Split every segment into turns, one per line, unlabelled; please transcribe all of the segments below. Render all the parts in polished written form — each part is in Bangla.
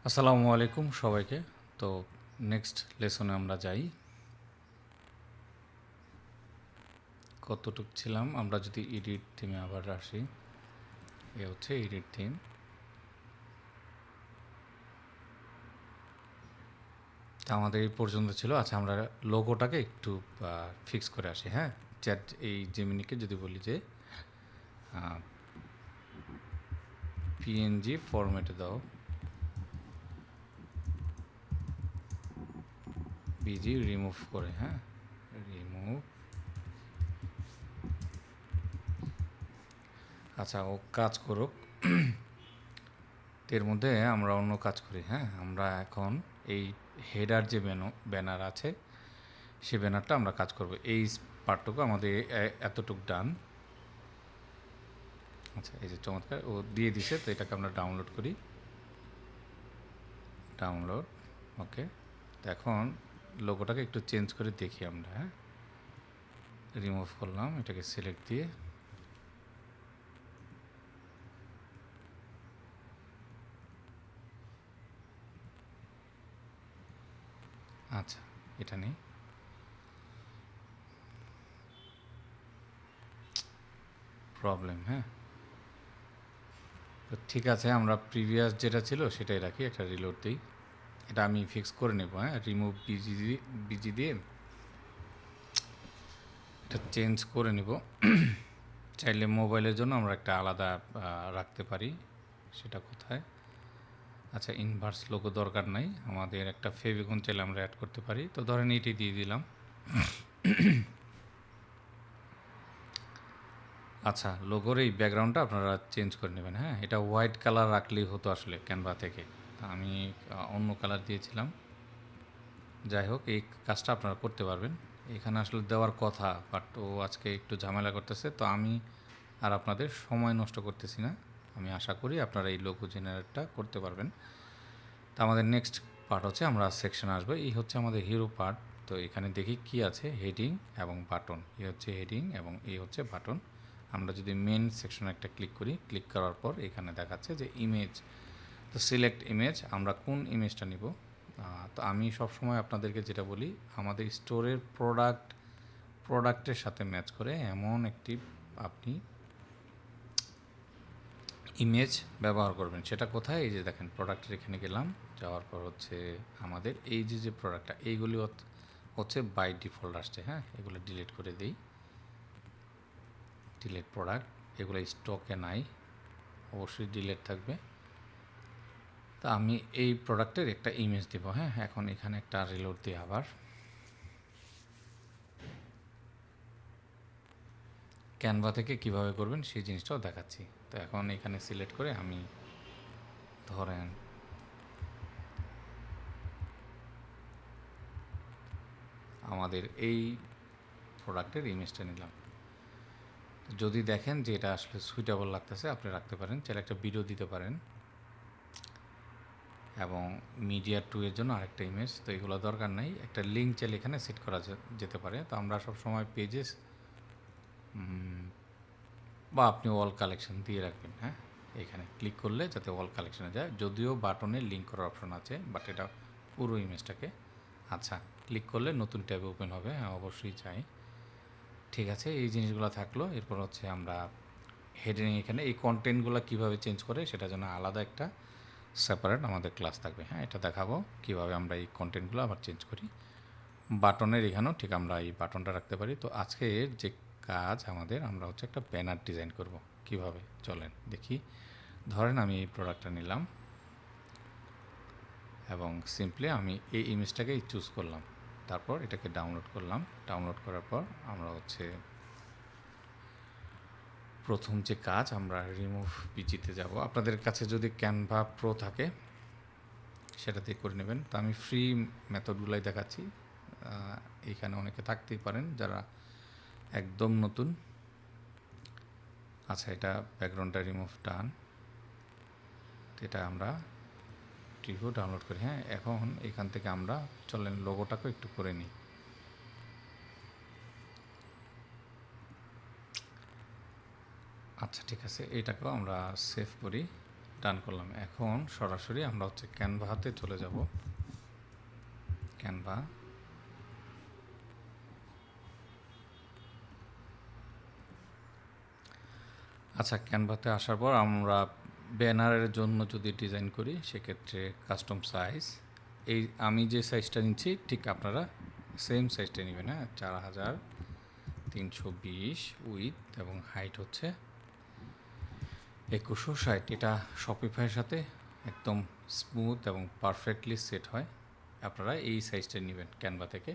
আসসালামু আলাইকুম সবাইকে। তো নেক্সট লেসনে আমরা যাই। কতটুক ছিলাম? আমরা যদি এডিট থিমে আবার আসি, এ হচ্ছে এডিট থিম। তা আমাদের এই পর্যন্ত ছিল। আচ্ছা, আমরা লোগোটাকে একটু ফিক্স করে আসি। হ্যাঁ, চ্যাট এই জেমিনিকে যদি বলি যে পিএনজি ফরম্যাটে দাও, বিজি রিমুভ করে। হ্যাঁ, রিমুভ। আচ্ছা, ও কাজ করুক। এর মধ্যে আমরা অন্য কাজ করি। হ্যাঁ, আমরা এখন এই হেডার যে ব্যানার আছে, সে ব্যানারটা আমরা কাজ করব। এই পার্টটুকু আমাদের এতটুক ডান। আচ্ছা, এই যে চমৎকার ও দিয়ে দিছে, তো এটাকে আমরা ডাউনলোড করি। ডাউনলোড। ওকে, তো এখন লোগোটাকে একটু চেঞ্জ করে দেখি আমরা। হ্যাঁ, রিমুভ করলাম, এটাকে সিলেক্ট দিয়ে। আচ্ছা, এটা নেই, প্রবলেম। হ্যাঁ, তো ঠিক আছে, আমরা প্রিভিয়াস যেটা ছিল সেটাই রাখি। একটা রিলোড দিই, এটা আমি ফিক্স করে নেব। হ্যাঁ, রিমুভ বিজি দিয়ে এটা চেঞ্জ করে নেব। চাইলে মোবাইলের জন্য আমরা একটা আলাদা রাখতে পারি। সেটা কোথায়? আচ্ছা, ইনভার্স লোগো দরকার নাই, আমাদের একটা ফেভিকন চাইলে আমরা অ্যাড করতে পারি। তো ধরেন এটি দিয়ে দিলাম। আচ্ছা, লোগোর এই ব্যাকগ্রাউন্ডটা আপনারা চেঞ্জ করে নেবেন। হ্যাঁ, এটা হোয়াইট কালার রাখলেই হতো আসলে ক্যানভা থেকে। তা আমি অন্য কালার দিয়েছিলাম। যাই হোক, এই কাজটা আপনারা করতে পারবেন। এখানে আসলে দেওয়ার কথা, বাট ও আজকে একটু ঝামেলা করতেছে। তো আমি আর আপনাদের সময় নষ্ট করতেছি না। আমি আশা করি আপনারা এই লোগো জেনারেটটা করতে পারবেন। তো আমাদের নেক্সট পার্ট হচ্ছে আমরা সেকশন আসবো। এই হচ্ছে আমাদের হিরো পার্ট। তো এখানে দেখি কি আছে, হেডিং এবং বাটন। এই হচ্ছে হেডিং এবং এই হচ্ছে বাটন। আমরা যদি মেন সেকশনে একটা ক্লিক করি, ক্লিক করার পর এখানে দেখাচ্ছে যে ইমেজ। তো সিলেক্ট ইমেজ, আমরা কোন ইমেজটা নিব। তো আমি সবসময় আপনাদেরকে যেটা বলি, আমাদের স্টোরের প্রোডাক্টের সাথে ম্যাচ করে এমন একটি আপনি ইমেজ ব্যবহার করবেন। সেটা কোথায়? এই যে দেখেন, প্রোডাক্টের এখানে গেলাম, যাওয়ার পর হচ্ছে আমাদের এই যে প্রোডাক্টটা, এইগুলি হচ্ছে বাই ডিফল্ট আসছে। হ্যাঁ, এগুলো ডিলিট করে দিই। ডিলিট প্রোডাক্ট, এগুলো স্টকে নাই, অবশ্যই ডিলিট থাকবে। তা আমি এই প্রোডাক্টের একটা ইমেজ দেব। হ্যাঁ, এখন এখানে একটা রিলোড দিই আবার। ক্যানভা থেকে কিভাবে করবেন সেই জিনিসটাও দেখাচ্ছি। তো এখন এখানে সিলেক্ট করে আমি ধরেন আমাদের এই প্রোডাক্টের ইমেজটা নিলাম। যদি দেখেন যে এটা আসলে সুইটেবল লাগতেছে, আপনি রাখতে পারেন। চাইলে একটা ভিডিও দিতে পারেন, এবং মিডিয়া 2 এর জন্য আরেকটা ইমেজ। তো এগুলো দরকার নাই, একটা লিঙ্ক চাইলে এখানে সেট করা যেতে পারে। তো আমরা সবসময় পেজেস বা আপনি অল কালেকশন দিয়ে রাখবেন। হ্যাঁ, এখানে ক্লিক করলে যাতে অল কালেকশনে যায়। যদিও বাটনে লিঙ্ক করার অপশন আছে, বাট এটা পুরো ইমেজটাকে। আচ্ছা, ক্লিক করলে নতুন ট্যাবে ওপেন হবে। হ্যাঁ, অবশ্যই চাই। ঠিক আছে, এই জিনিসগুলো থাকলো। এরপর হচ্ছে আমরা হেডিং, এখানে এই কন্টেন্টগুলো কীভাবে চেঞ্জ করে সেটা জন্য আলাদা একটা সেপারেট আমাদের ক্লাস থাকবে। হ্যাঁ, এটা দেখাবো কীভাবে আমরা এই কন্টেন্টগুলো আবার চেঞ্জ করি। বাটনের এখানেও ঠিক আমরা এই বাটনটা রাখতে পারি। তো আজকের যে কাজ আমাদের, আমরা হচ্ছে একটা ব্যানার ডিজাইন করব। কিভাবে চলেন দেখি। ধরেন আমি এই প্রোডাক্টটা নিলাম এবং সিম্পলি আমি এই ইমেজটাকেই চুজ করলাম। তারপর এটাকে ডাউনলোড করলাম। ডাউনলোড করার পর আমরা হচ্ছে প্রথম যে কাজ, আমরা রিমুভ পিজিতে যাব। আপনাদের কাছে যদি ক্যানভা প্রো থাকে সেটাতে করে নেবেন। তো আমি ফ্রি মেথডগুলাই দেখাচ্ছি। এইখানে অনেকে থাকতেই পারেন যারা একদম নতুন। আচ্ছা, এটা ব্যাকগ্রাউন্ডটা রিমুভ ডান। এটা আমরা টিভিও ডাউনলোড করি। হ্যাঁ, এখন এখান থেকে আমরা চলেন লোগোটাকেও একটু করে নিই। আচ্ছা, ঠিক আছে, এটাকেও আমরা সেভ করি। ডান করলাম। এখন সরাসরি আমরা হচ্ছে ক্যানভাতে চলে যাব। ক্যানভা, আচ্ছা ক্যানভাতে আসার পর আমরা ব্যানারের জন্য যদি ডিজাইন করি সেক্ষেত্রে কাস্টম সাইজ, এই আমি যে সাইজটা নিচ্ছি ঠিক আপনারা সেম সাইজটা নেবেন। হ্যাঁ, 4320 উইথ এবং হাইট হচ্ছে 2160। এটা শপিফাইয়ের সাথে একদম স্মুথ এবং পারফেক্টলি সেট হয়। আপনারা এই সাইজটা নেবেন ক্যানভা থেকে।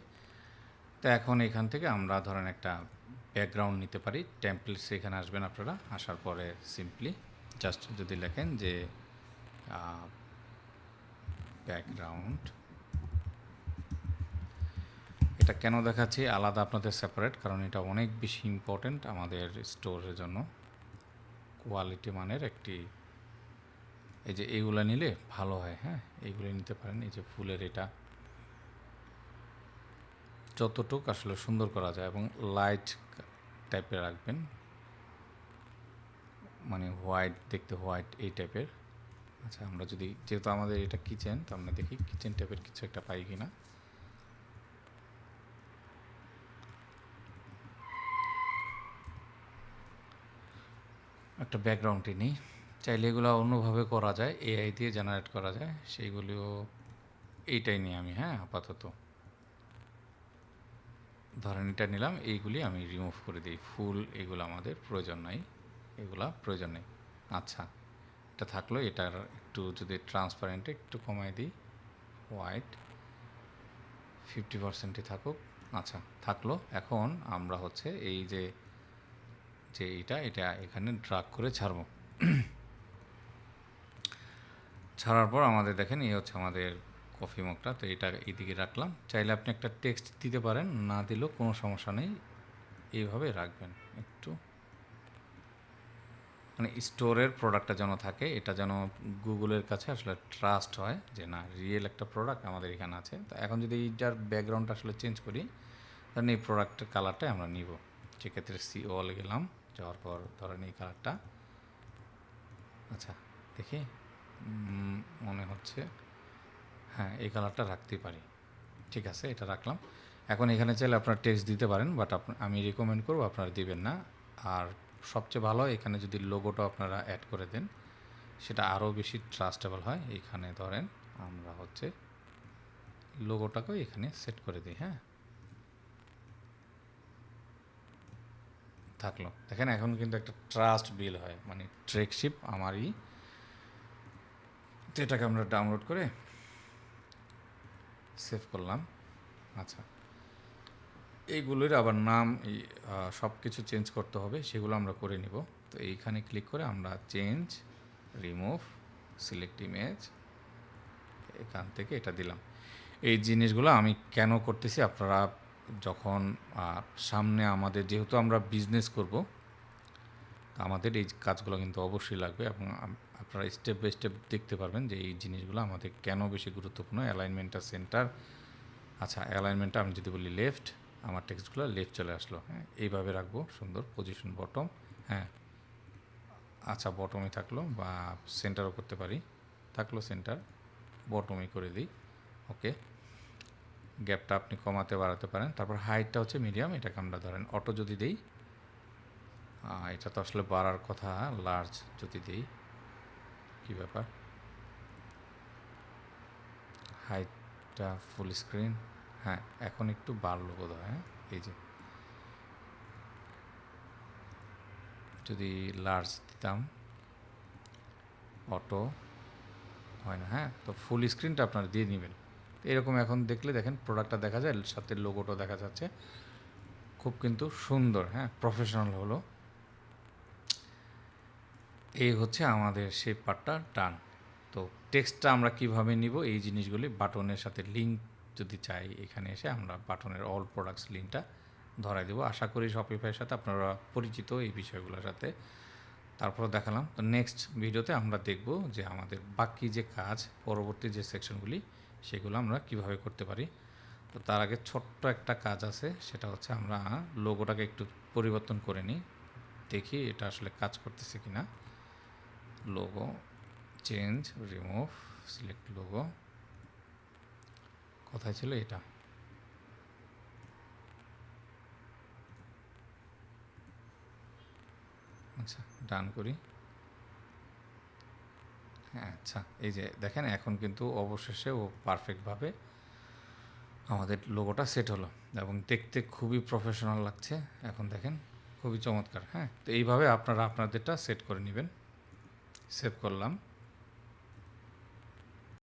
তো এখন এখান থেকে আমরা ধরেন একটা ব্যাকগ্রাউন্ড নিতে পারি। টেমপ্লেটস এখানে আসবেন আপনারা, আসার পরে সিম্পলি জাস্ট যদি লেখেন যে ব্যাকগ্রাউন্ড, এটা কেন দেখাচ্ছি আলাদা আপনাদের সেপারেট, কারণ এটা অনেক বেশি ইম্পর্ট্যান্ট আমাদের স্টোরের জন্য। কোয়ালিটি মানের একটি, এই যে এইগুলো নিলে ভালো হয়। হ্যাঁ, এইগুলো নিতে পারেন। এই যে ফুলের এটা যতটুকু আসলে সুন্দর করা যায় এবং লাইট টাইপের রাখবেন, মানে হোয়াইট, দেখতে হোয়াইট এই টাইপের। আচ্ছা, আমরা যদি, যেহেতু আমাদের এটা কিচেন, তো আমরা দেখি কিচেন টাইপের কিছু একটা পাই কিনা। একটা ব্যাকগ্রাউন্ডই নিই, চাইলে এগুলো অন্যভাবে করা যায়, এআই দিয়ে জেনারেট করা যায়, সেইগুলিও এইটাই নিই আমি। হ্যাঁ, আপাতত ধরেন এটা নিলাম, এইগুলি আমি রিমুভ করে দিই। ফুল এগুলো আমাদের প্রয়োজন নাই, এগুলা প্রয়োজন নেই। আচ্ছা, এটা থাকলো। এটার একটু যদি ট্রান্সপারেন্টে একটু কমাই দিই, হোয়াইট 50%ই থাকুক। আচ্ছা, থাকলো। এখন আমরা হচ্ছে এই যে যে এটা এখানে ড্রাগ করে ছাড়বো। ছাড়ার পর আমাদের দেখেন এই হচ্ছে আমাদের কফি মগটা। তো এটা এইদিকে রাখলাম। চাইলে আপনি একটা টেক্সট দিতে পারেন, না দিলেও কোনো সমস্যা নেই। এইভাবে রাখবেন একটু, মানে স্টোরের প্রোডাক্টটা যেন থাকে, এটা যেন গুগলের কাছে আসলে ট্রাস্ট হয় যে না, রিয়েল একটা প্রোডাক্ট আমাদের এখানে আছে। তো এখন যদি এইটার ব্যাকগ্রাউন্ডটা আসলে চেঞ্জ করি, ধরেন এই প্রোডাক্টের কালারটাই আমরা নিব। সেক্ষেত্রে সিওল গেলাম, যাওয়ার পর ধরেন এই কালারটা, আচ্ছা দেখি মনে হচ্ছে হ্যাঁ এই কালারটা রাখতেই পারি। ঠিক আছে, এটা রাখলাম। এখন এখানে চাইলে আপনারা টেক্সট দিতে পারেন, বাট আমি রিকমেন্ড করবো আপনারা দিবেন না। আর সবচেয়ে ভালো এখানে যদি লোগোটা আপনারা অ্যাড করে দেন, সেটা আরও বেশি ট্রাস্টেবল হয়। এখানে ধরেন আমরা হচ্ছে লোগোটাকেও এখানে সেট করে দিই। হ্যাঁ, থাকলো। দেখেন এখন কিন্তু একটা ট্রাস্ট বিল হয়, মানে ট্রেকশিপ আমারই। তো এটাকে আমরা ডাউনলোড করে সেভ করলাম। আচ্ছা, এইগুলোর আবার নাম সব কিছু চেঞ্জ করতে হবে, সেগুলো আমরা করে নিব। তো এইখানে ক্লিক করে আমরা চেঞ্জ, রিমুভ, সিলেক্ট ইমেজ, এখান থেকে এটা দিলাম। এই জিনিসগুলো আমি কেন করতেছি, আপনারা যখন সামনে আমাদের, যেহেতু আমরা বিজনেস করব, আমাদের এই কাজগুলো কিন্তু অবশ্যই লাগবে এবং আপনারা স্টেপ বাই স্টেপ দেখতে পারবেন যে এই জিনিসগুলো আমাদের কেন বেশি গুরুত্বপূর্ণ। অ্যালাইনমেন্টটা সেন্টার, আচ্ছা অ্যালাইনমেন্টটা আমি যদি বলি লেফট, আমার টেক্সটগুলো লেফট চলে আসলো। হ্যাঁ, এইভাবে রাখবো, সুন্দর পজিশন বটম। হ্যাঁ, আচ্ছা বটমই থাকলো, বা সেন্টারও করতে পারি, থাকলো সেন্টার, বটমই করে দিই। ওকে, গ্যাপটা আপনি কমাতে বাড়াতে পারেন। তারপর হাইটটা হচ্ছে মিডিয়াম, এটাকে আমরা ধরেন অটো যদি দিই, এটা তো আসলে বাড়ার কথা, লার্জ যদি দিই, কী ব্যাপার, হাইটটা ফুল স্ক্রিন, হ্যাঁ এখন একটু বাড়লো বোধ হয়। হ্যাঁ, এই যে যদি লার্জ দিতাম, অটো হয় না। হ্যাঁ, তো ফুল স্ক্রিনটা আপনারা দিয়ে নেবেন। এরকম এখন দেখলে দেখেন প্রোডাক্টটা দেখা যায়, সাথে লোগোটা দেখা যাচ্ছে, খুব কিন্তু সুন্দর। হ্যাঁ, প্রফেশনাল হলো। এই হচ্ছে আমাদের সেই পার্টটা ডান। তো টেক্সটটা আমরা কিভাবে নিব, এই জিনিসগুলি বাটনের সাথে লিঙ্ক যদি চাই, এখানে এসে আমরা বাটনের অল প্রোডাক্টস লিঙ্কটা ধরাই দেবো। আশা করি শপিফাইয়ের সাথে আপনারা পরিচিত এই বিষয়গুলোর সাথে। তারপর দেখালাম। তো নেক্সট ভিডিওতে আমরা দেখব যে আমাদের বাকি যে কাজ, পরবর্তী যে সেকশনগুলি, সেগুলো আমরা কিভাবে করতে পারি। তো তার আগে ছোট্ট একটা কাজ আছে, সেটা হচ্ছে আমরা লোগোটাকে একটু পরিবর্তন করে নিই, দেখি এটা আসলে কাজ করতেছে কি না। Logo change, remove, select logo, কোথায় ছিল এটা? আচ্ছা, ডান করি। হ্যাঁ, আচ্ছা, এই যে দেখেন এখন কিন্তু অবশেষে ও পারফেক্টভাবে আমাদের লোগোটা সেট হলো এবং দেখতে খুবই প্রফেশনাল লাগছে। এখন দেখেন খুবই চমৎকার। হ্যাঁ, তো এইভাবে আপনারা আপনাদেরটা সেট করে নেবেন। সেভ করলাম।